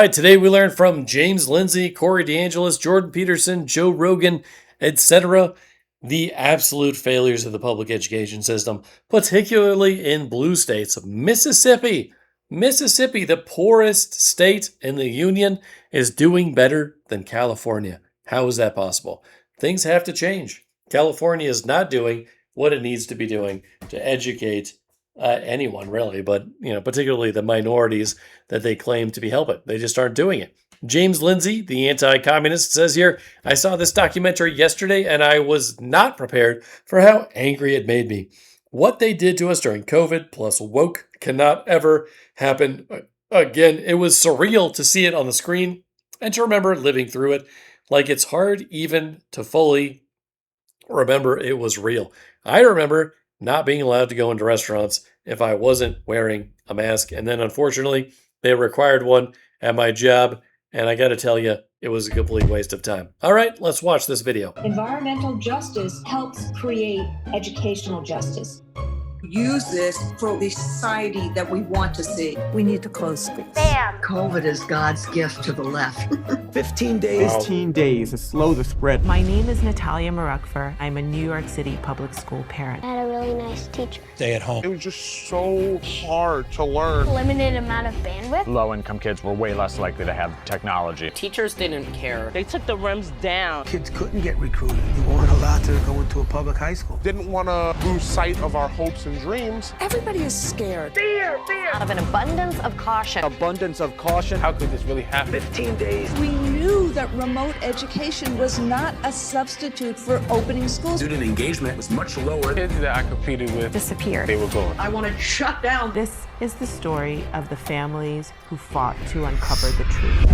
Right, today we learned from James Lindsay, Corey DeAngelis, Jordan Peterson, Joe Rogan, etc. the absolute failures of the public education system, particularly in blue states. Mississippi, the poorest state in the union, is doing better than California. How is that possible? Things have to change. California is not doing what it needs to be doing to educate anyone really, but particularly the minorities that they claim to be helping. They just aren't doing it. James Lindsay, the anti-communist, says here, I saw this documentary yesterday and I was not prepared for how angry it made me. What they did to us during COVID plus woke cannot ever happen again. It was surreal to see it on the screen and to remember living through it. Like it's hard even to fully remember it was real. I remember not being allowed to go into restaurants if I wasn't wearing a mask. And then unfortunately, they required one at my job. And I got to tell you, it was a complete waste of time. All right, let's watch this video. Environmental justice helps create educational justice. Use this for the society that we want to see. We need to close schools. Bam! COVID is God's gift to the left. 15 days. 15 days to slow the spread. My name is Natalia Marukfer. I'm a New York City public school parent. I had a really nice teacher. Stay at home. It was just so hard to learn. Limited amount of bandwidth. Low-income kids were way less likely to have technology. Teachers didn't care. They took the rims down. Kids couldn't get recruited. You weren't allowed to go into a public high school. Didn't want to lose sight of our hopes and dreams. Everybody is scared. Fear! Out of an abundance of caution. Abundance of caution. How could this really happen? 15 days. We knew that remote education was not a substitute for opening schools. Student engagement was much lower. Kids that I competed with Disappeared. They were gone. I want to shut down. This is the story of the families who fought to uncover the truth.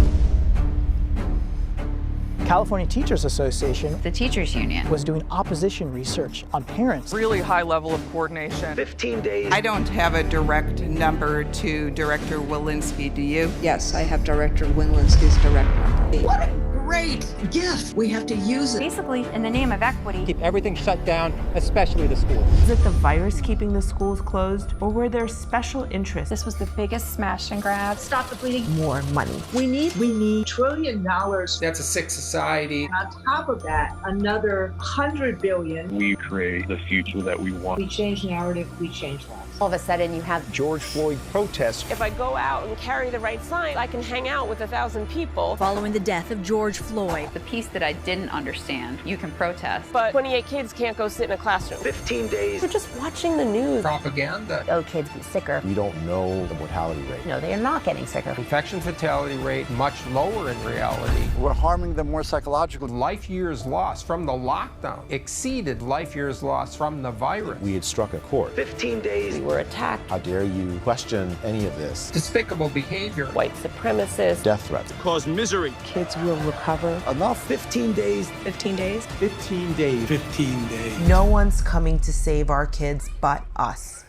California Teachers Association, the teachers union, was doing opposition research on parents. Really high level of coordination. 15 days. I don't have a direct number to Director Walensky, do you? Yes, I have Director Walensky's direct number. What a great gift. We have to use it. Basically, in the name of equity, Keep everything shut down, especially the schools. Is it the virus keeping the schools closed, or were there special interests? this was the biggest smash and grab. Stop the bleeding. More money. We need $1 trillion. That's a sick society. On top of that, another $100 billion. We create the future that we want. We change narrative, we change lives. All of a sudden, you have George Floyd protests. If I go out and carry the right sign, I can hang out with 1,000 people. Following the death of George Floyd. The piece that I didn't understand, you can protest, But 28 kids can't go sit in a classroom. 15 days. We're just watching the news. Propaganda. oh, kids be sicker. We don't know the mortality rate. No, they are not getting sicker. Infection fatality rate much lower in reality. We're harming them more psychologically. Life years lost from the lockdown exceeded life years lost from the virus. We had struck a chord. 15 days. We were attacked. How dare you question any of this? Despicable behavior. White supremacists. Death threats. Cause misery. Kids will recover. Enough. 15 days. 15 days. 15 days. 15 days. No one's coming to save our kids but us.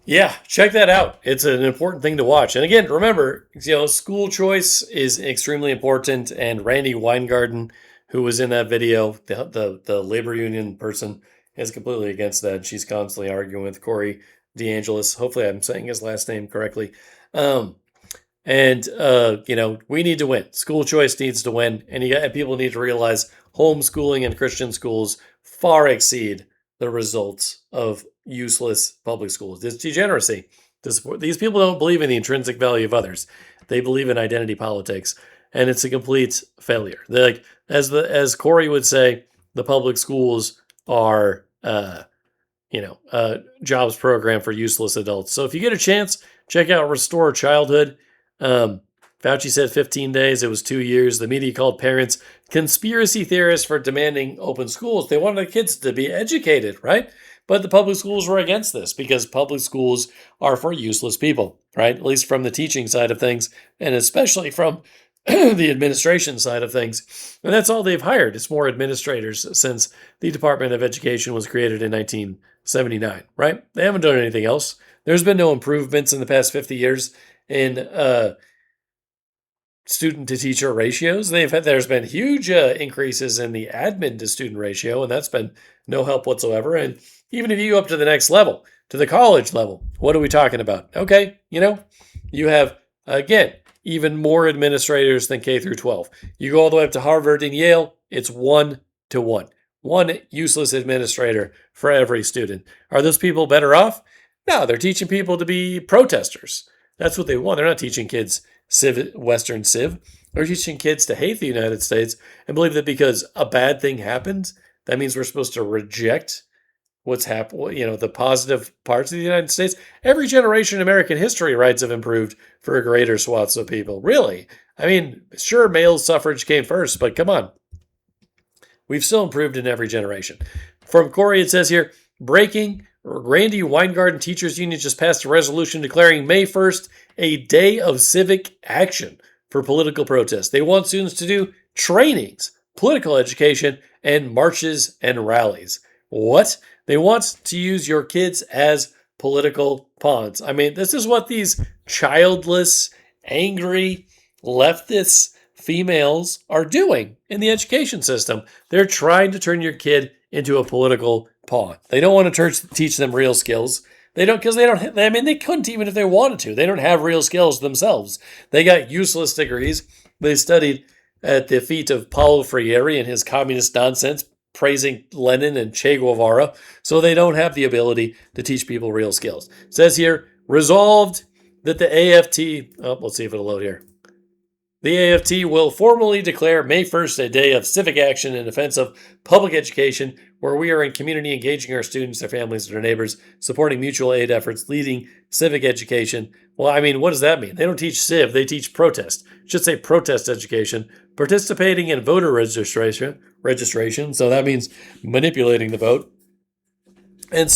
Yeah, check that out. It's an important thing to watch. And again, remember, school choice is extremely important. And Randy Weingarten, who was in that video, the labor union person, is completely against that. She's constantly arguing with Corey DeAngelis. Hopefully I'm saying his last name correctly. We need to win. School choice needs to win. And people need to realize homeschooling and Christian schools far exceed the results of useless public schools. It's degeneracy. These people don't believe in the intrinsic value of others. They believe in identity politics, and it's a complete failure. They're like, as Corey would say, the public schools are, jobs program for useless adults. So if you get a chance, check out Restore Childhood. Fauci said 15 days. It was 2 years. The media called parents conspiracy theorists for demanding open schools. They wanted the kids to be educated, right? But the public schools were against this because public schools are for useless people, right? At least from the teaching side of things, and especially from the administration side of things. And that's all they've hired. It's more administrators since the Department of Education was created in 1979, right? They haven't done anything else. There's been no improvements in the past 50 years in student to teacher ratios. There's been huge increases in the admin to student ratio, and that's been no help whatsoever. And even if you go up to the next level, to the college level. What are we talking about? Okay, you have, again, even more administrators than K through 12. You go all the way up to Harvard and Yale, it's 1-to-1. One useless administrator for every student. Are those people better off? No, they're teaching people to be protesters. That's what they want. They're not teaching kids Western civ. They're teaching kids to hate the United States and believe that because a bad thing happened, that means we're supposed to reject what's happened, the positive parts of the United States. Every generation in American history, rights have improved for greater swaths of people. Really? I mean, sure, male suffrage came first, but come on. We've still improved in every generation. From Corey, it says here, breaking, Randy Weingarten Teachers Union just passed a resolution declaring May 1st a day of civic action for political protest. They want students to do trainings, political education, and marches and rallies. What? They want to use your kids as political pawns. I mean, this is what these childless, angry, leftist females are doing in the education system. They're trying to turn your kid into a political pawn. They don't want to teach them real skills. They couldn't even if they wanted to. They don't have real skills themselves. They got useless degrees. They studied at the feet of Paulo Freire and his communist nonsense, praising Lenin and Che Guevara, so they don't have the ability to teach people real skills. It says here, resolved that the AFT, let's see if it'll load here. The AFT will formally declare May 1st a day of civic action in defense of public education, where we are in community engaging our students, their families, and their neighbors, supporting mutual aid efforts, leading civic education. Well, I mean, what does that mean? They don't teach civ, they teach protest. It should say protest education, participating in voter registration. So that means manipulating the vote. And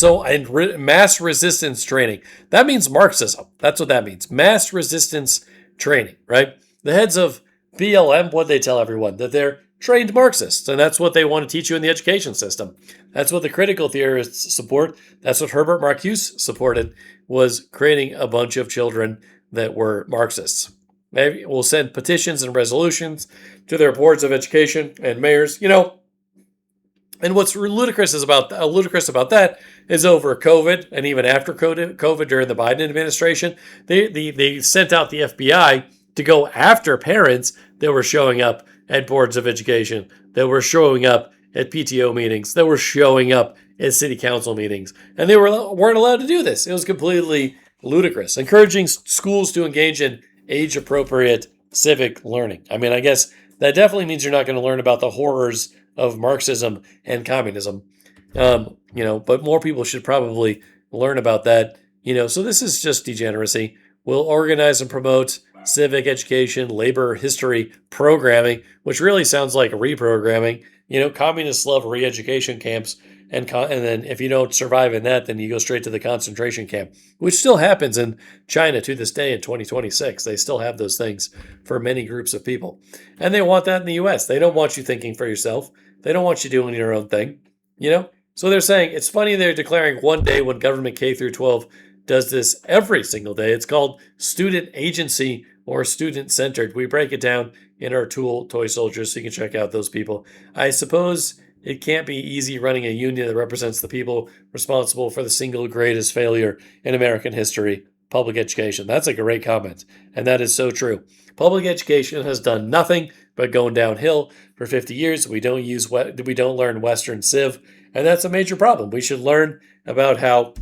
mass resistance training. That means Marxism. That's what that means. Mass resistance training, right? The heads of BLM, what they tell everyone? That they're trained Marxists, and that's what they want to teach you in the education system. That's what the critical theorists support. That's what Herbert Marcuse supported, was creating a bunch of children that were Marxists. They will send petitions and resolutions to their boards of education and mayors, And what's ludicrous about that is over COVID and even after COVID during the Biden administration, they sent out the FBI to go after parents that were showing up at boards of education, that were showing up at PTO meetings, that were showing up at city council meetings. And they weren't allowed to do this. It was completely ludicrous. Encouraging schools to engage in age-appropriate civic learning. I mean, I guess that definitely means you're not going to learn about the horrors of Marxism and communism. But more people should probably learn about that. So this is just degeneracy. We'll organize and promote civic education, labor history programming, which really sounds like reprogramming. Communists love re-education camps, and then if you don't survive in that, then you go straight to the concentration camp, which still happens in China to this day in 2026. They still have those things for many groups of people. And they want that in the U.S. They don't want you thinking for yourself. They don't want you doing your own thing, So they're saying, it's funny they're declaring one day when government K through 12 does this every single day. It's called student agency or student-centered. We break it down in our tool, Toy Soldiers, so you can check out those people. I suppose it can't be easy running a union that represents the people responsible for the single greatest failure in American history, public education. That's a great comment, and that is so true. Public education has done nothing but going downhill for 50 years. We don't learn Western civ, and that's a major problem. We should learn about how,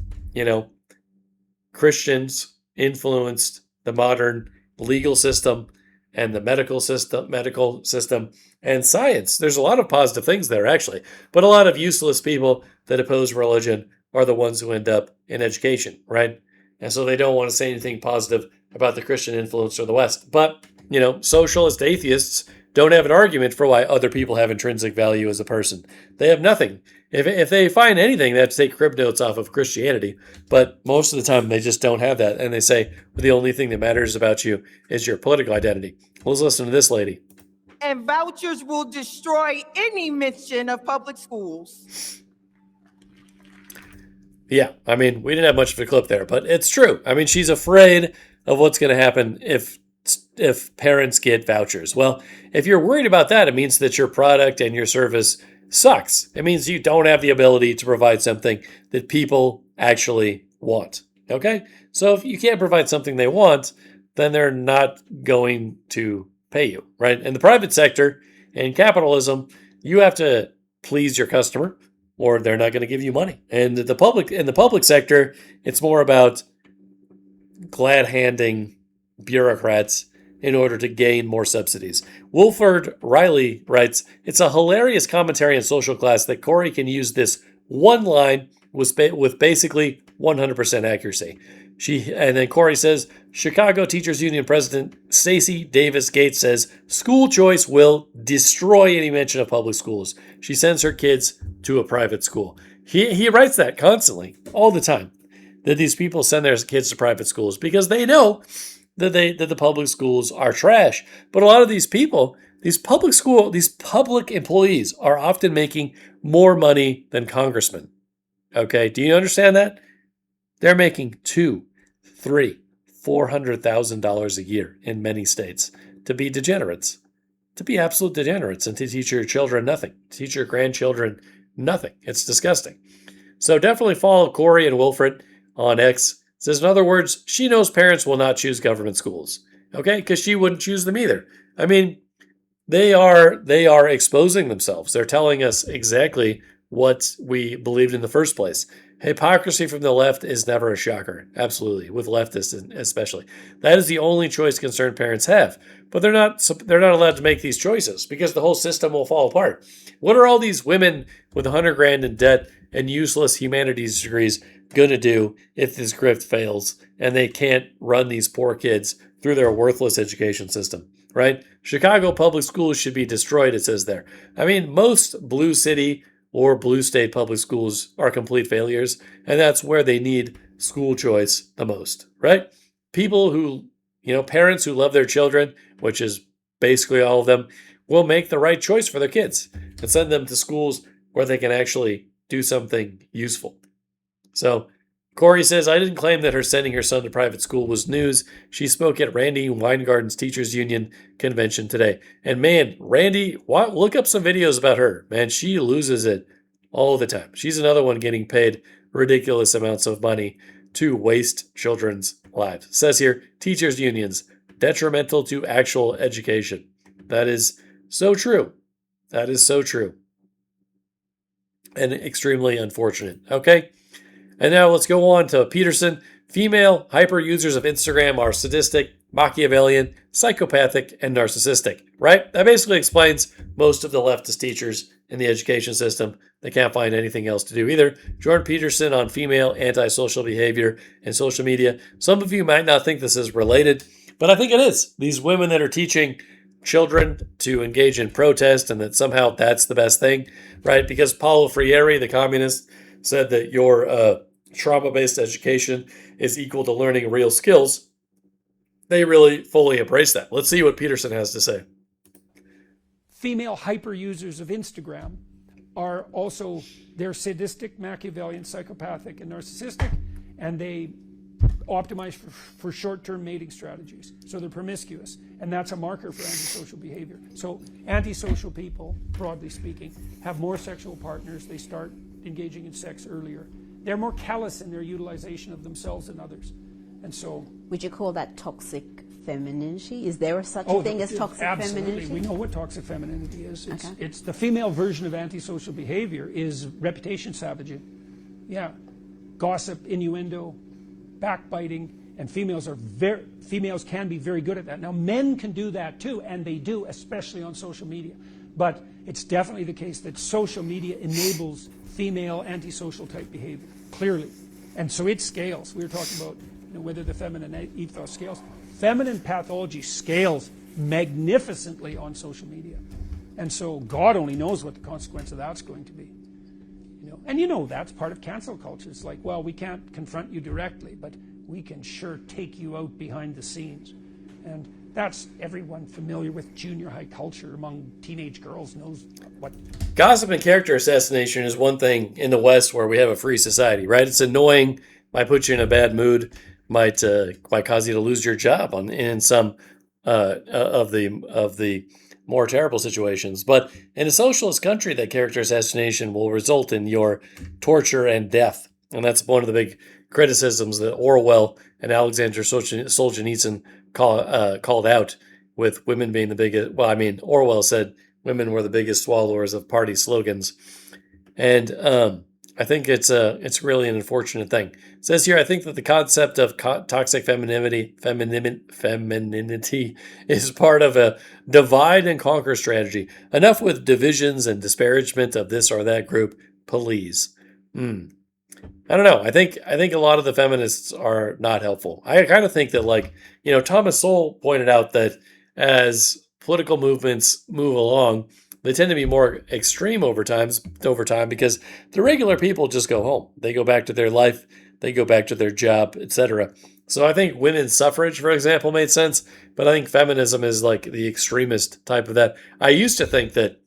Christians influenced the modern legal system and the medical system and science. There's a lot of positive things there, actually, but a lot of useless people that oppose religion are the ones who end up in education, right? And so they don't want to say anything positive about the Christian influence or the West. But, socialist atheists don't have an argument for why other people have intrinsic value as a person. They have nothing. If they find anything, they have to take crib notes off of Christianity. But most of the time, they just don't have that. And they say, well, the only thing that matters about you is your political identity. Let's listen to this lady. And vouchers will destroy any mention of public schools. Yeah, I mean, we didn't have much of a clip there, but it's true. I mean, she's afraid of what's going to happen if parents get vouchers. Well, if you're worried about that, it means that your product and your service sucks. It means you don't have the ability to provide something that people actually want. Okay? So if you can't provide something they want, then they're not going to pay you, right? In the private sector, in capitalism, you have to please your customer or they're not going to give you money. And in the public sector, it's more about glad handing bureaucrats in order to gain more subsidies. Wilford Riley writes, it's a hilarious commentary on social class that Corey can use this one line with basically 100% accuracy. And then Corey says, Chicago Teachers Union President Stacey Davis Gates says, school choice will destroy any mention of public schools. She sends her kids to a private school. He writes that constantly, all the time, that these people send their kids to private schools because they know that the public schools are trash. But a lot of these people, these public employees are often making more money than congressmen. Okay, do you understand that? They're making $200,000, $300,000, $400,000 a year in many states to be degenerates, to be absolute degenerates, and to teach your children nothing, to teach your grandchildren nothing. It's disgusting. So definitely follow Corey and Wilfred on X. It says, in other words, she knows parents will not choose government schools. Okay, because she wouldn't choose them either. I mean, they are exposing themselves. They're telling us exactly what we believed in the first place. Hypocrisy from the left is never a shocker. Absolutely, with leftists especially. That is the only choice concerned parents have. But they're not allowed to make these choices because the whole system will fall apart. What are all these women with $100,000 in debt and useless humanities degrees going to do if this grift fails and they can't run these poor kids through their worthless education system, right? Chicago public schools should be destroyed, it says there. I mean, most blue city or blue state public schools are complete failures, and that's where they need school choice the most, right? People who, parents who love their children, which is basically all of them, will make the right choice for their kids and send them to schools where they can actually do something useful. So Corey says, I didn't claim that her sending her son to private school was news. She spoke at Randy Weingarten's Teachers Union convention today. And man, Randy, look up some videos about her. Man, she loses it all the time. She's another one getting paid ridiculous amounts of money to waste children's lives. It says here, teachers unions, detrimental to actual education. That is so true. That is so true. And extremely unfortunate. Okay? And now let's go on to Peterson. Female hyper users of Instagram are sadistic, Machiavellian, psychopathic, and narcissistic, right? That basically explains most of the leftist teachers in the education system. They can't find anything else to do either. Jordan Peterson on female antisocial behavior and social media. Some of you might not think this is related, but I think it is. These women that are teaching children to engage in protest and that somehow that's the best thing, right? Because Paulo Freire, the communist, said that your trauma-based education is equal to learning real skills. They really fully embrace that. Let's see what Peterson has to say. Female hyper users of Instagram are also, they're sadistic, Machiavellian, psychopathic, and narcissistic, and they optimize for short-term mating strategies. So they're promiscuous, and that's a marker for antisocial behavior. So antisocial people, broadly speaking, have more sexual partners. They start engaging in sex earlier. They're more callous in their utilization of themselves and others. And so... Would you call that toxic femininity? Is there such a thing as toxic femininity? We know what toxic femininity is. It's the female version of antisocial behavior is reputation savaging. Yeah. Gossip, innuendo, backbiting, and females can be very good at that. Now, men can do that too, and they do, especially on social media. But it's definitely the case that social media enables female antisocial type behavior, clearly. And so it scales. We were talking about whether the feminine ethos scales. Feminine pathology scales magnificently on social media. And so God only knows what the consequence of that's going to be. And that's part of cancel culture. It's like, well, we can't confront you directly, but we can sure take you out behind the scenes. And that's everyone familiar with junior high culture among teenage girls knows what. Gossip and character assassination is one thing in the West where we have a free society, right? It's annoying, might put you in a bad mood, might cause you to lose your job in some of the more terrible situations. But in a socialist country, that character assassination will result in your torture and death. And that's one of the big criticisms that Orwell and Alexander Solzhenitsyn called out, with women being the biggest. Well, I mean, Orwell said women were the biggest swallowers of party slogans, and I think it's really an unfortunate thing. It says here, I think that the concept of toxic femininity is part of a divide and conquer strategy. Enough with divisions and disparagement of this or that group, please. I don't know. I think a lot of the feminists are not helpful. I kind of think that, like, Thomas Sowell pointed out that as political movements move along, they tend to be more extreme over time because the regular people just go home. They go back to their life, they go back to their job, etc. So I think women's suffrage, for example, made sense, but I think feminism is like the extremist type of that. I used to think that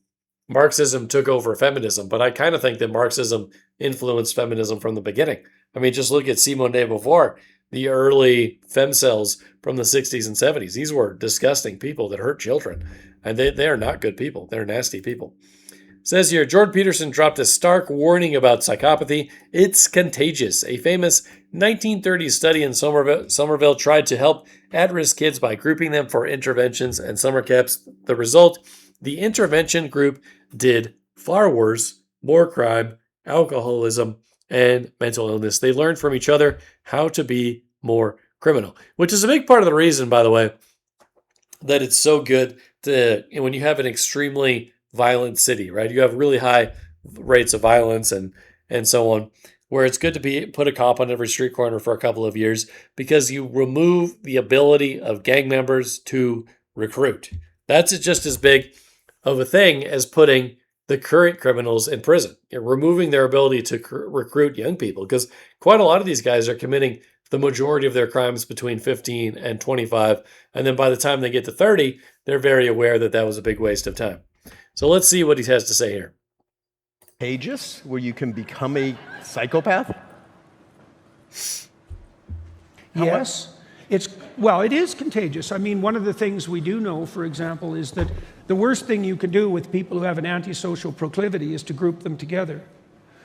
Marxism took over feminism, but I kind of think that Marxism influenced feminism from the beginning. I mean, just look at Simone de Beauvoir, the early femcells from the 60s and 70s. These were disgusting people that hurt children. And they are not good people. They're nasty people. It says here, Jordan Peterson dropped a stark warning about psychopathy. It's contagious. A famous 1930s study in Somerville tried to help at-risk kids by grouping them for interventions and summer camps. The result, the intervention group did far worse, more crime, alcoholism, and mental illness. They learned from each other how to be more criminal, which is a big part of the reason, by the way, that it's so good when you have an extremely violent city, right? You have really high rates of violence and so on, where it's good to put a cop on every street corner for a couple of years because you remove the ability of gang members to recruit. That's just as big of a thing as putting the current criminals in prison. You're removing their ability to recruit young people, because quite a lot of these guys are committing the majority of their crimes between 15 and 25. And then by the time they get to 30, they're very aware that that was a big waste of time. So let's see what he has to say here. Contagious, where you can become a psychopath? Yes. It is contagious. I mean, one of the things we do know, for example, is that the worst thing you can do with people who have an antisocial proclivity is to group them together.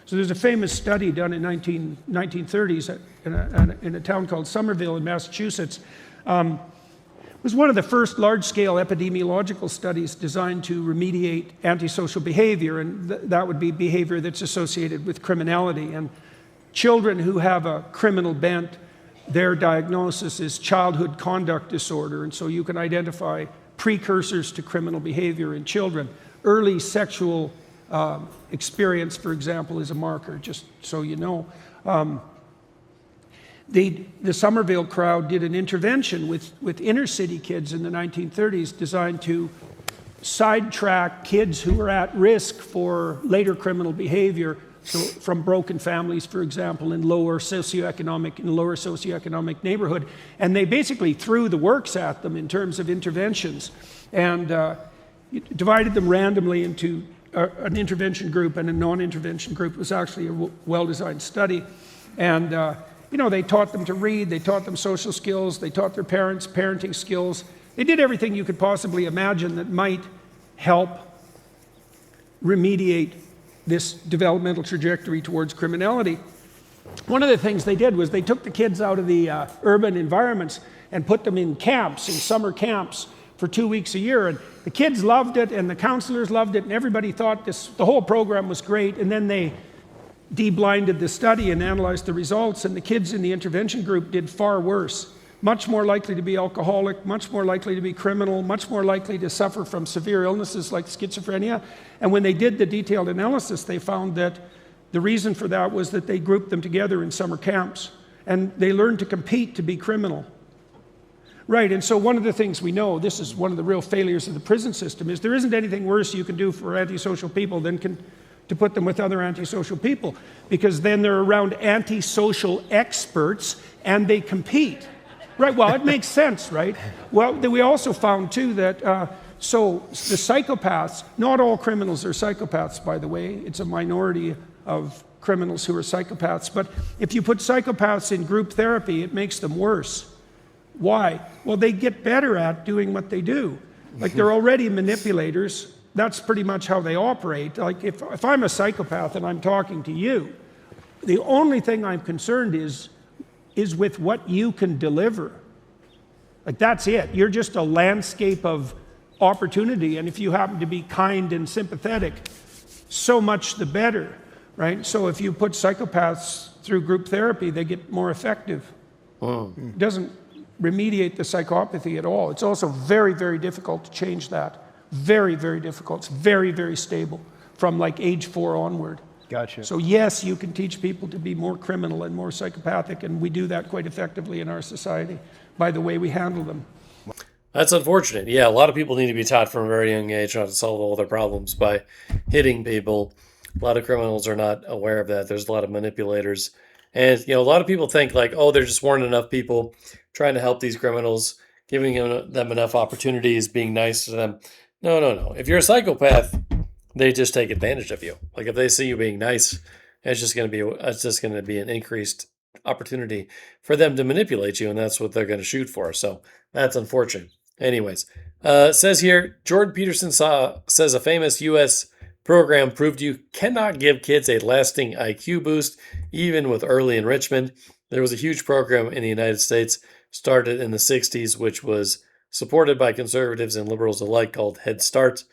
So there's a famous study done in 1930s in a town called Somerville in Massachusetts. It was one of the first large-scale epidemiological studies designed to remediate antisocial behavior, and that would be behavior that's associated with criminality. And children who have a criminal bent, their diagnosis is childhood conduct disorder, and so you can identify precursors to criminal behavior in children. Early sexual experience, for example, is a marker, just so you know. The Somerville crowd did an intervention with inner city kids in the 1930s designed to sidetrack kids who were at risk for later criminal behavior, so from broken families, for example, in lower socioeconomic neighborhood. And they basically threw the works at them in terms of interventions and divided them randomly into an intervention group and a non-intervention group. It was actually a well-designed study. And they taught them to read, they taught them social skills, they taught their parents parenting skills. They did everything you could possibly imagine that might help remediate this developmental trajectory towards criminality. One of the things they did was they took the kids out of the urban environments and put them in camps, in summer camps, for 2 weeks a year. And the kids loved it, and the counselors loved it, and everybody thought the whole program was great. And then they de-blinded the study and analyzed the results, and the kids in the intervention group did far worse. Much more likely to be alcoholic, much more likely to be criminal, much more likely to suffer from severe illnesses like schizophrenia. And when they did the detailed analysis, they found that the reason for that was that they grouped them together in summer camps, and they learned to compete to be criminal. Right, and so one of the things we know, this is one of the real failures of the prison system, is there isn't anything worse you can do for antisocial people than to put them with other antisocial people, because then they're around antisocial experts and they compete. Right, well, it makes sense, right? Well, we also found, too, that so the psychopaths, not all criminals are psychopaths, by the way. It's a minority of criminals who are psychopaths. But if you put psychopaths in group therapy, it makes them worse. Why? Well, they get better at doing what they do. Like, they're already manipulators. That's pretty much how they operate. Like, if I'm a psychopath and I'm talking to you, the only thing I'm concerned is, is with what you can deliver. Like, that's it. You're just a landscape of opportunity, and if you happen to be kind and sympathetic, so much the better, right? So if you put psychopaths through group therapy, they get more effective. It doesn't remediate the psychopathy at all. It's also very, very difficult to change that. Very, very difficult. It's very, very stable from like age 4 onward. Gotcha. So yes, you can teach people to be more criminal and more psychopathic, and we do that quite effectively in our society by the way we handle them. That's unfortunate. Yeah, a lot of people need to be taught from a very young age how to solve all their problems by hitting people. A lot of criminals are not aware of that. There's a lot of manipulators. And, a lot of people think like, oh, there just weren't enough people trying to help these criminals, giving them enough opportunities, being nice to them. No. If you're a psychopath, they just take advantage of you. Like if they see you being nice, it's just going to be an increased opportunity for them to manipulate you, and that's what they're going to shoot for. So that's unfortunate. Anyways, says here, Jordan Peterson says a famous U.S. program proved you cannot give kids a lasting IQ boost, even with early enrichment. There was a huge program in the United States, started in the 60s, which was supported by conservatives and liberals alike, called Head Start.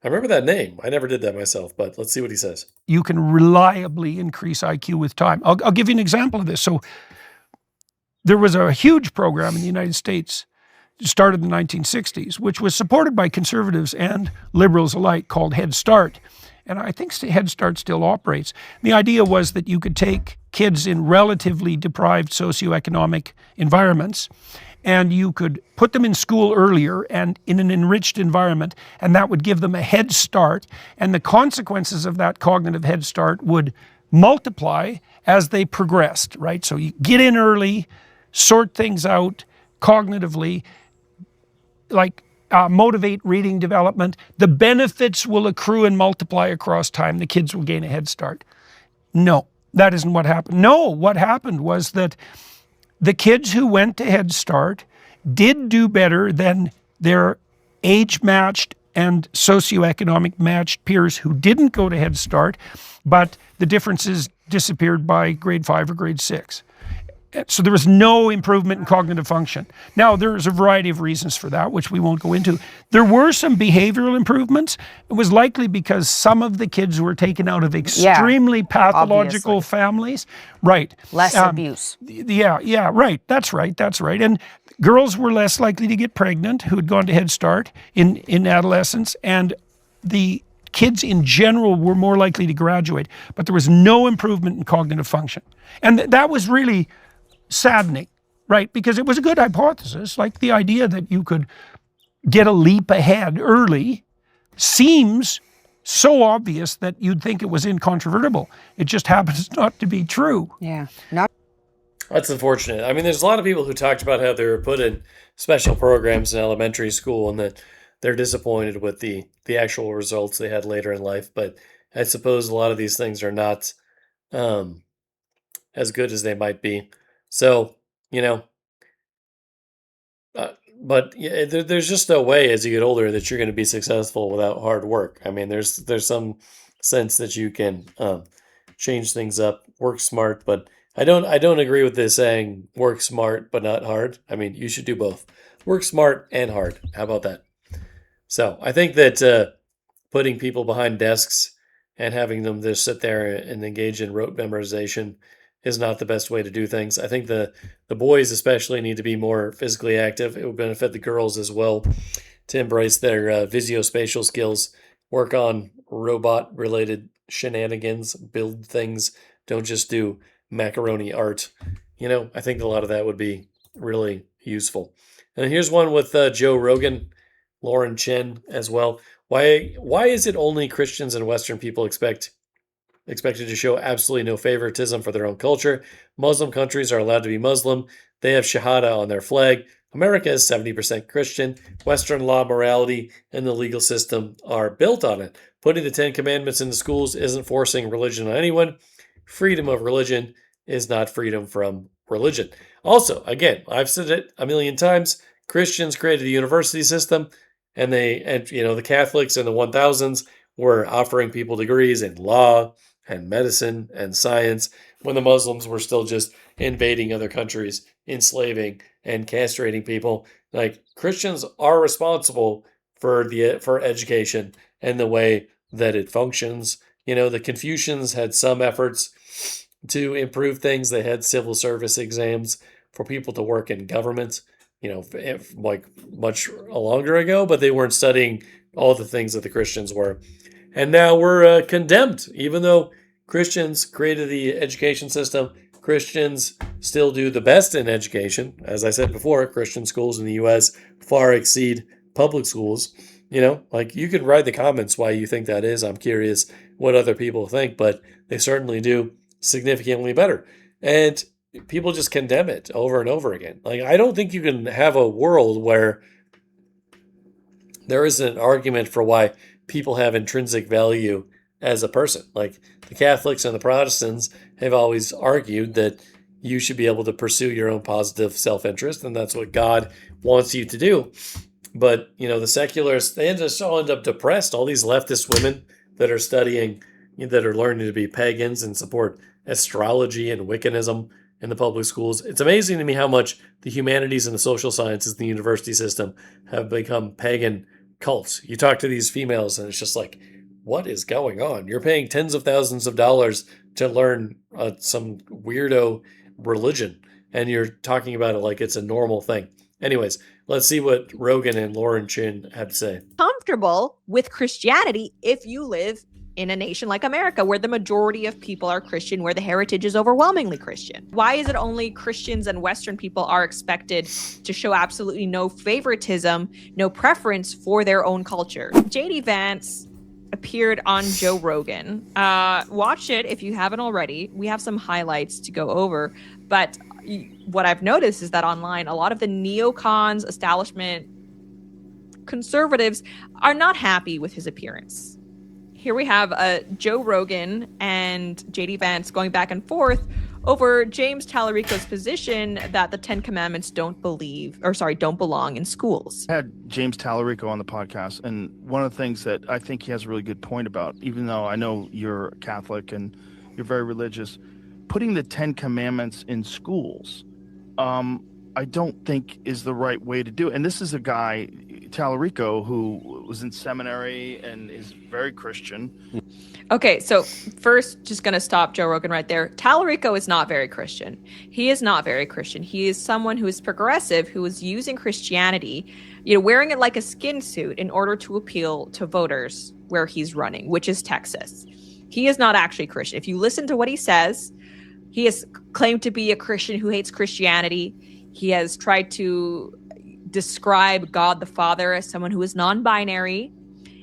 I remember that name. I never did that myself, but let's see what he says. You can reliably increase IQ with time. I'll give you an example of this. So there was a huge program in the United States, started in the 1960s, which was supported by conservatives and liberals alike, called Head Start. And I think Head Start still operates. The idea was that you could take kids in relatively deprived socioeconomic environments, and you could put them in school earlier and in an enriched environment, and that would give them a head start. And the consequences of that cognitive head start would multiply as they progressed, right? So you get in early, sort things out cognitively, like motivate reading development. The benefits will accrue and multiply across time. The kids will gain a head start. No, that isn't what happened. No, what happened was that the kids who went to Head Start did do better than their age-matched and socioeconomic matched peers who didn't go to Head Start, but the differences disappeared by grade 5 or grade 6. So there was no improvement in cognitive function. Now, there's a variety of reasons for that, which we won't go into. There were some behavioral improvements. It was likely because some of the kids were taken out of extremely pathological families. Right. Less abuse. Yeah, right. That's right. And girls were less likely to get pregnant who had gone to Head Start in adolescence, and the kids in general were more likely to graduate. But there was no improvement in cognitive function. And that was really saddening, right? Because it was a good hypothesis, like the idea that you could get a leap ahead early seems so obvious that you'd think it was incontrovertible. It just happens not to be true. Yeah. That's unfortunate. I mean, there's a lot of people who talked about how they were put in special programs in elementary school and that they're disappointed with the actual results they had later in life. But I suppose a lot of these things are not as good as they might be. So, but there's just no way as you get older that you're going to be successful without hard work. I mean, there's some sense that you can change things up, work smart, but I don't agree with this saying work smart but not hard. I mean, you should do both. Work smart and hard. How about that? So I think that putting people behind desks and having them just sit there and engage in rote memorization is not the best way to do things. I think the boys especially need to be more physically active. It would benefit the girls as well to embrace their visuospatial skills, work on robot-related shenanigans, build things. Don't just do macaroni art. I think a lot of that would be really useful. And here's one with Joe Rogan, Lauren Chen as well. Why is it only Christians and Western people expected to show absolutely no favoritism for their own culture? Muslim countries are allowed to be Muslim. They have Shahada on their flag. America is 70% Christian. Western law, morality, and the legal system are built on it. Putting the 10 Commandments into schools isn't forcing religion on anyone. Freedom of religion is not freedom from religion. Also, again, I've said it a million times, Christians created the university system, and the Catholics in the 1000s were offering people degrees in law and medicine and science, when the Muslims were still just invading other countries, enslaving and castrating people. Like, Christians are responsible for education and the way that it functions. The Confucians had some efforts to improve things. They had civil service exams for people to work in government, like much longer ago, but they weren't studying all the things that the Christians were. And now we're condemned, even though Christians created the education system. Christians still do the best in education. As I said before, Christian schools in the U.S. far exceed public schools. Like, you can write the comments why you think that is. I'm curious what other people think, but they certainly do significantly better. And people just condemn it over and over again. Like, I don't think you can have a world where there isn't an argument for why people have intrinsic value as a person. Like, the Catholics and the Protestants have always argued that you should be able to pursue your own positive self-interest, and that's what God wants you to do. But, the secularists, they just all end up depressed. All these leftist women that are studying, that are learning to be pagans and support astrology and Wiccanism in the public schools. It's amazing to me how much the humanities and the social sciences in the university system have become pagan cults. You talk to these females and it's just like, what is going on? You're paying tens of thousands of dollars to learn some weirdo religion, and you're talking about it like it's a normal thing. Anyways, let's see what Rogan and Lauren Chin have to say. Comfortable with Christianity if you live in a nation like America, where the majority of people are Christian, where the heritage is overwhelmingly Christian. Why is it only Christians and Western people are expected to show absolutely no favoritism, no preference for their own culture? JD Vance appeared on Joe Rogan. Watch it if you haven't already. We have some highlights to go over, but what I've noticed is that online, a lot of the neocons, establishment conservatives are not happy with his appearance. Here we have Joe Rogan and JD Vance going back and forth over James Tallarico's position that the Ten Commandments don't belong in schools. I had James Tallarico on the podcast, and one of the things that I think he has a really good point about, even though I know you're Catholic and you're very religious, putting the Ten Commandments in schools, I don't think is the right way to do it. And this is a guy, Tallarico, who was in seminary and is very Christian. Okay, so first, just going to stop Joe Rogan right there. Tallarico is not very Christian. He is not very Christian. He is someone who is progressive, who is using Christianity, wearing it like a skin suit in order to appeal to voters where he's running, which is Texas. He is not actually Christian. If you listen to what he says, he has claimed to be a Christian who hates Christianity. He has tried to describe God the Father as someone who is non-binary.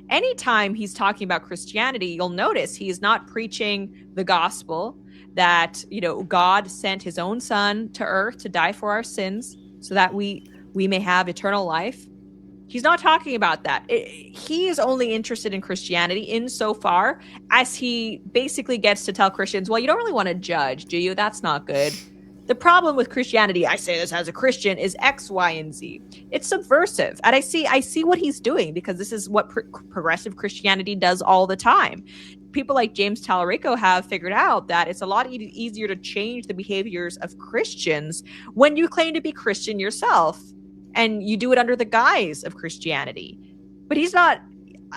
Anytime he's talking about Christianity, you'll notice he is not preaching the gospel that, God sent his own son to earth to die for our sins so that we may have eternal life. He's not talking about that. He is only interested in Christianity insofar as he basically gets to tell Christians, well, you don't really want to judge, do you? That's not good. The problem with Christianity, I say this as a Christian, is X, Y, and Z. It's subversive. And I see what he's doing, because this is what progressive Christianity does all the time. People like James Tallarico have figured out that it's a lot easier to change the behaviors of Christians when you claim to be Christian yourself and you do it under the guise of Christianity. But he's not,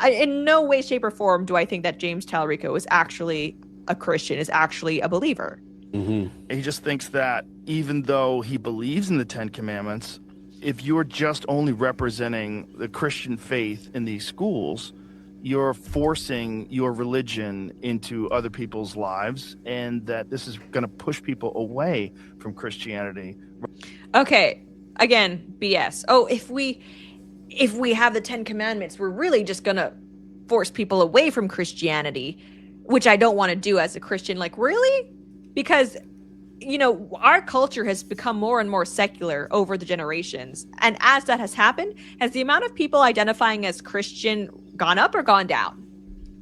in no way, shape, or form do I think that James Tallarico is actually a Christian, is actually a believer. Mm-hmm. He just thinks that even though he believes in the Ten Commandments, if you're just only representing the Christian faith in these schools, you're forcing your religion into other people's lives, and that this is going to push people away from Christianity. Okay, again, BS. Oh, if we have the Ten Commandments, we're really just going to force people away from Christianity, which I don't want to do as a Christian. Like, really? Because, our culture has become more and more secular over the generations. And as that has happened, has the amount of people identifying as Christian gone up or gone down?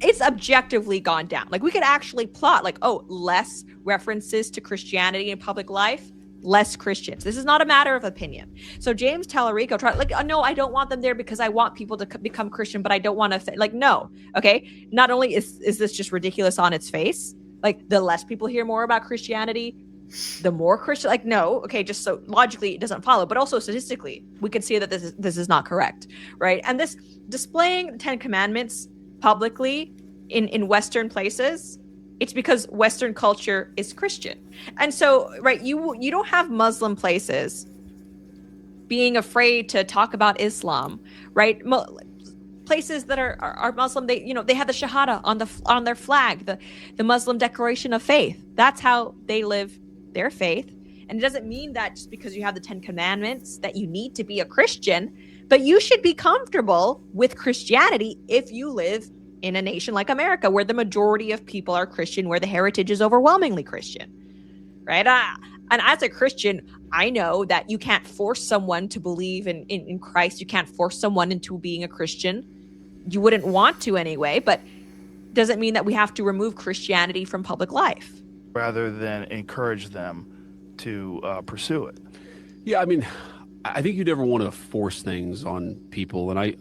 It's objectively gone down. Like, we could actually plot, less references to Christianity in public life, less Christians. This is not a matter of opinion. So James Tallarico tried, no, I don't want them there because I want people to become Christian, but I don't want to, no. Okay. Not only is this just ridiculous on its face, Like, the less people hear more about Christianity, the more Christian, like, no, okay, just so logically it doesn't follow, but also statistically, we could see that this is not correct, right? And this displaying the 10 Commandments publicly in Western places, it's because Western culture is Christian. And so, right, you don't have Muslim places being afraid to talk about Islam, right? Places that are Muslim, they have the Shahada on their flag, the Muslim Declaration of Faith. That's how they live their faith. And it doesn't mean that just because you have the 10 Commandments that you need to be a Christian, but you should be comfortable with Christianity if you live in a nation like America, where the majority of people are Christian, where the heritage is overwhelmingly Christian, right? And as a Christian, I know that you can't force someone to believe in Christ. You can't force someone into being a Christian. You wouldn't want to anyway, but doesn't mean that we have to remove Christianity from public life. Rather than encourage them to pursue it. Yeah, I mean, I think you never want to force things on people. And I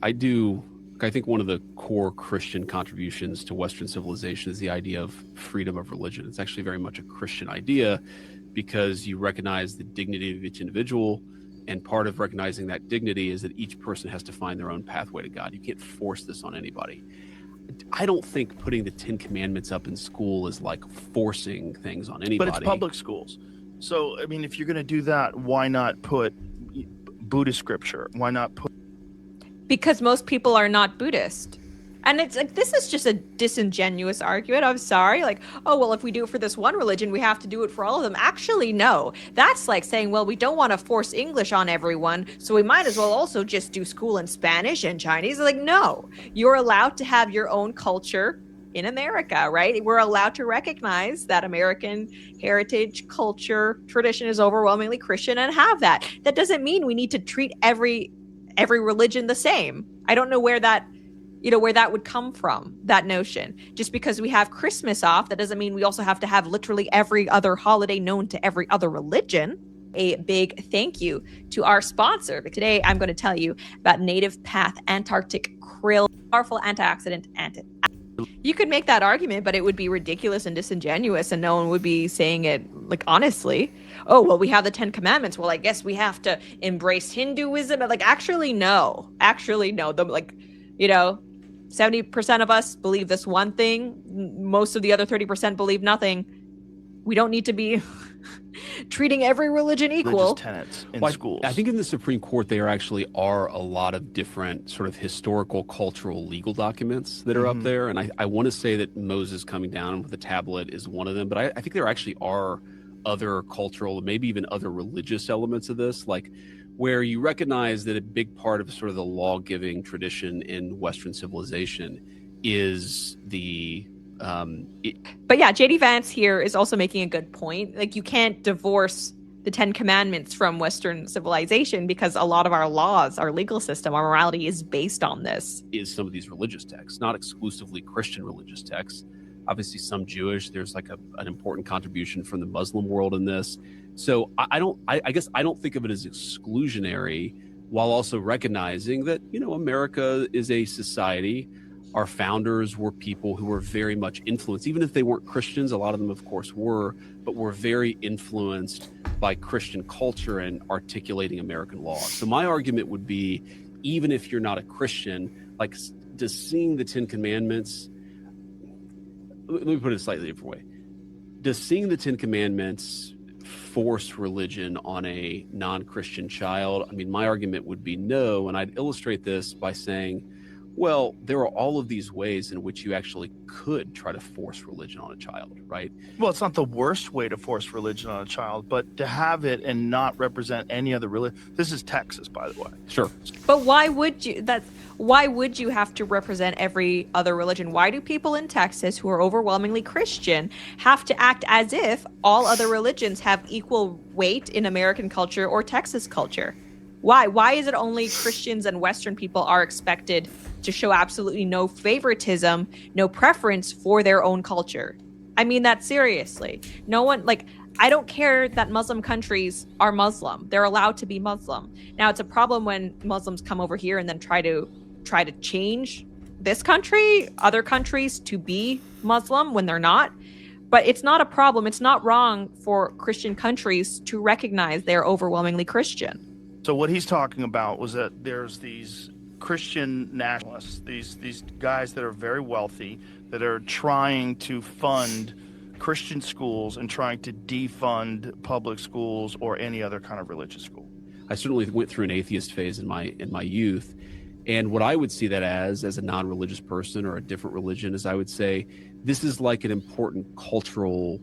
think one of the core Christian contributions to Western civilization is the idea of freedom of religion. It's actually very much a Christian idea because you recognize the dignity of each individual. And part of recognizing that dignity is that each person has to find their own pathway to God. You can't force this on anybody. I don't think putting the 10 Commandments up in school is like forcing things on anybody. But it's public schools. So, I mean, if you're going to do that, why not put Buddhist scripture? Why not put... Because most people are not Buddhist. And it's like, this is just a disingenuous argument. I'm sorry. Like, oh, well, if we do it for this one religion, we have to do it for all of them. Actually, no. That's like saying, well, we don't want to force English on everyone, so we might as well also just do school in Spanish and Chinese. Like, no. You're allowed to have your own culture in America, right? We're allowed to recognize that American heritage, culture, tradition is overwhelmingly Christian and have that. That doesn't mean we need to treat every religion the same. I don't know where that would come from, that notion. Just because we have Christmas off, that doesn't mean we also have to have literally every other holiday known to every other religion. A big thank you to our sponsor. Today, I'm going to tell you about Native Path Antarctic Krill, powerful antioxidant. You could make that argument, but it would be ridiculous and disingenuous, and no one would be saying it, like, honestly. Oh, well, we have the 10 Commandments. Well, I guess we have to embrace Hinduism. Like, actually, no. 70% of us believe this one thing. Most of the other 30% believe nothing. We don't need to be treating every religion equal. Religious tenets in schools. I think in the Supreme Court, there actually are a lot of different sort of historical, cultural, legal documents that are up there. And I want to say that Moses coming down with a tablet is one of them. But I think there actually are other cultural, maybe even other religious elements of this, like where you recognize that a big part of sort of the law-giving tradition in Western civilization is the But yeah, JD Vance here is also making a good point. Like, you can't divorce the 10 Commandments from Western civilization because a lot of our laws, our legal system, our morality is based on this. Is some of these religious texts, not exclusively Christian religious texts. Obviously, some Jewish. There's like an important contribution from the Muslim world in this. So I guess I don't think of it as exclusionary, while also recognizing that, America is a society. Our founders were people who were very much influenced, even if they weren't Christians. A lot of them, of course, were, but were very influenced by Christian culture and articulating American law. So my argument would be, even if you're not a Christian, like, does seeing the 10 Commandments, let me put it a slightly different way. Does seeing the 10 Commandments force religion on a non-Christian child? I mean, my argument would be no. And I'd illustrate this by saying, well, there are all of these ways in which you actually could try to force religion on a child, right? Well, it's not the worst way to force religion on a child, but to have it and not represent any other religion. This is Texas, by the way. Sure. But why would you have to represent every other religion? Why do people in Texas who are overwhelmingly Christian have to act as if all other religions have equal weight in American culture or Texas culture? Why? Why is it only Christians and Western people are expected to show absolutely no favoritism, no preference for their own culture? I mean that seriously. No one, I don't care that Muslim countries are Muslim. They're allowed to be Muslim. Now, it's a problem when Muslims come over here and then try to change this country, other countries, to be Muslim when they're not. But it's not a problem. It's not wrong for Christian countries to recognize they're overwhelmingly Christian. So what he's talking about was that there's these Christian nationalists, these guys that are very wealthy, that are trying to fund Christian schools and trying to defund public schools or any other kind of religious school. I certainly went through an atheist phase in my youth, and what I would see that as a non-religious person or a different religion is I would say this is like an important cultural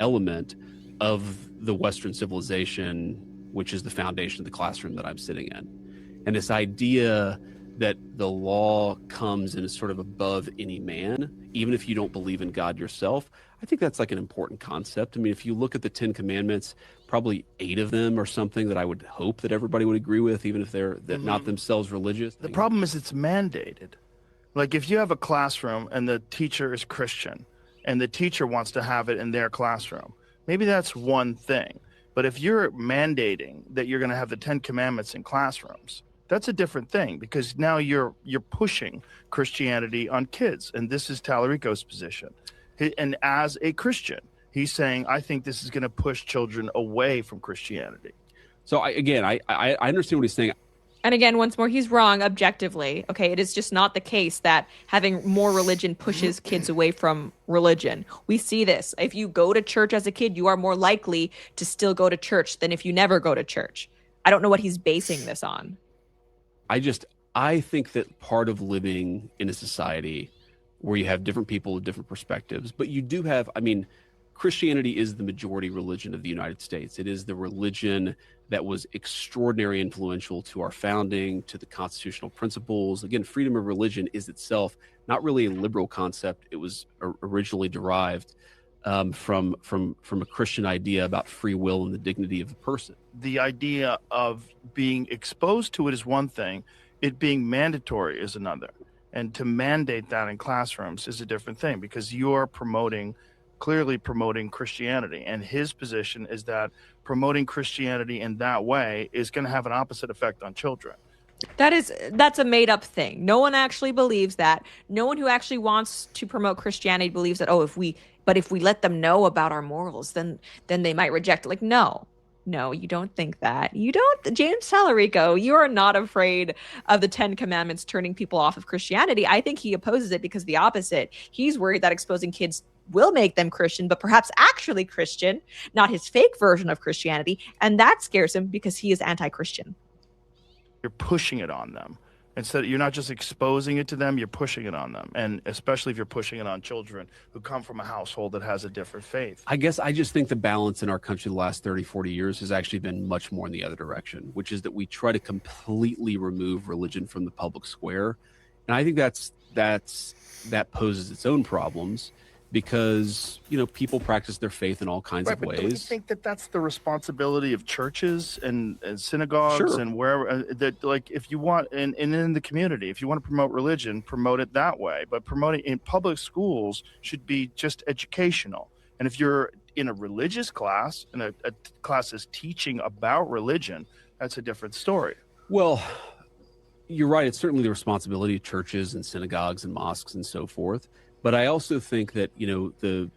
element of the Western civilization, which is the foundation of the classroom that I'm sitting in. And this idea that the law comes and is sort of above any man, even if you don't believe in God yourself, I think that's like an important concept. I mean, if you look at the 10 Commandments, probably 8 of them are something that I would hope that everybody would agree with, even if they're not themselves religious. The problem is it's mandated. Like if you have a classroom and the teacher is Christian and the teacher wants to have it in their classroom, maybe that's one thing. But if you're mandating that you're going to have the 10 Commandments in classrooms, that's a different thing, because now you're pushing Christianity on kids. And this is Tallarico's position. And as a Christian, he's saying, I think this is going to push children away from Christianity. So I understand what he's saying. And again, once more, he's wrong objectively. Okay, it is just not the case that having more religion pushes kids away from religion. We see this. If you go to church as a kid, you are more likely to still go to church than if you never go to church. I don't know what he's basing this on. I think that part of living in a society where you have different people with different perspectives, but you do have, I mean, Christianity is the majority religion of the United States. It is the religion that was extraordinarily influential to our founding, to the constitutional principles. Again, freedom of religion is itself not really a liberal concept. It was originally derived from a Christian idea about free will and the dignity of the person. The idea of being exposed to it is one thing. It being mandatory is another. And to mandate that in classrooms is a different thing, because you're clearly promoting Christianity. And his position is that promoting Christianity in that way is going to have an opposite effect on children. That's a made up thing. No one actually believes that. No one who actually wants to promote Christianity believes that, if we let them know about our morals, then they might reject it. Like, no, you don't think that. You don't, James Tallarico, you are not afraid of the 10 Commandments turning people off of Christianity. I think he opposes it because the opposite. He's worried that exposing kids will make them Christian, but perhaps actually Christian, not his fake version of Christianity. And that scares him because he is anti-Christian. You're pushing it on them. Instead, you're not just exposing it to them, you're pushing it on them. And especially if you're pushing it on children who come from a household that has a different faith. I guess I just think the balance in our country the last 30, 40 years has actually been much more in the other direction, which is that we try to completely remove religion from the public square. And I think that poses its own problems, because people practice their faith in all kinds of ways. But do you think that that's the responsibility of churches and synagogues? Sure. And wherever that, like, if you want, and in the community, if you want to promote religion, promote it that way. But promoting in public schools should be just educational. And if you're in a religious class and a class is teaching about religion, that's a different story. Well, you're right. It's certainly the responsibility of churches and synagogues and mosques and so forth. But I also think that, the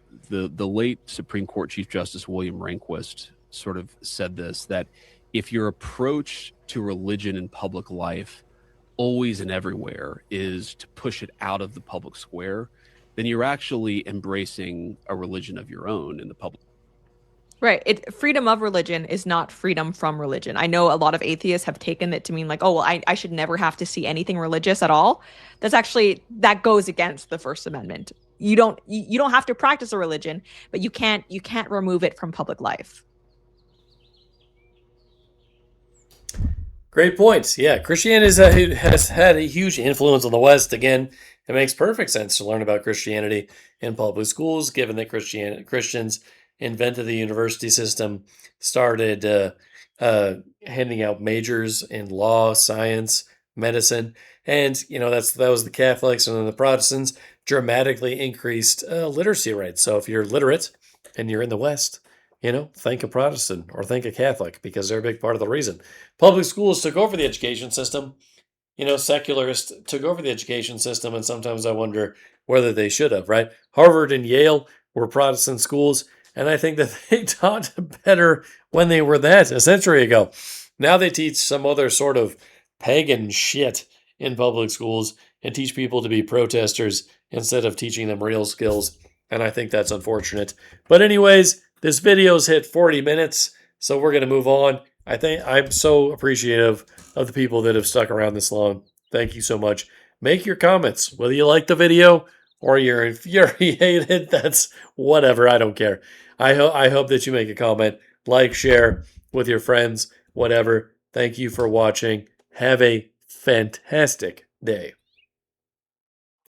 late Supreme Court Chief Justice William Rehnquist sort of said this, that if your approach to religion in public life always and everywhere is to push it out of the public square, then you're actually embracing a religion of your own in the public. Right. Freedom of religion is not freedom from religion. I know a lot of atheists have taken it to mean like, I should never have to see anything religious at all. That goes against the First Amendment. You don't have to practice a religion, but you can't remove it from public life. Great points. Yeah, Christianity has had a huge influence on the West. Again, it makes perfect sense to learn about Christianity in public schools, given that Christians invented the university system, started handing out majors in law, science, medicine, and that was the Catholics, and then the Protestants dramatically increased literacy rates. So if you're literate and you're in the West, thank a Protestant or thank a Catholic, because they're a big part of the reason. Public schools took over the education system. Secularists took over the education system, and sometimes I wonder whether they should have, right? Harvard and Yale were Protestant schools, and I think that they taught better when they were that a century ago. Now they teach some other sort of pagan shit in public schools and teach people to be protesters instead of teaching them real skills, and I think that's unfortunate. But anyways, this video's hit 40 minutes, so we're going to move on. I think I'm so appreciative of the people that have stuck around this long. Thank you so much. Make your comments, whether you like the video or you're infuriated. That's whatever. I don't care. I hope that you make a comment, like, share with your friends, whatever. Thank you for watching. Have a fantastic day.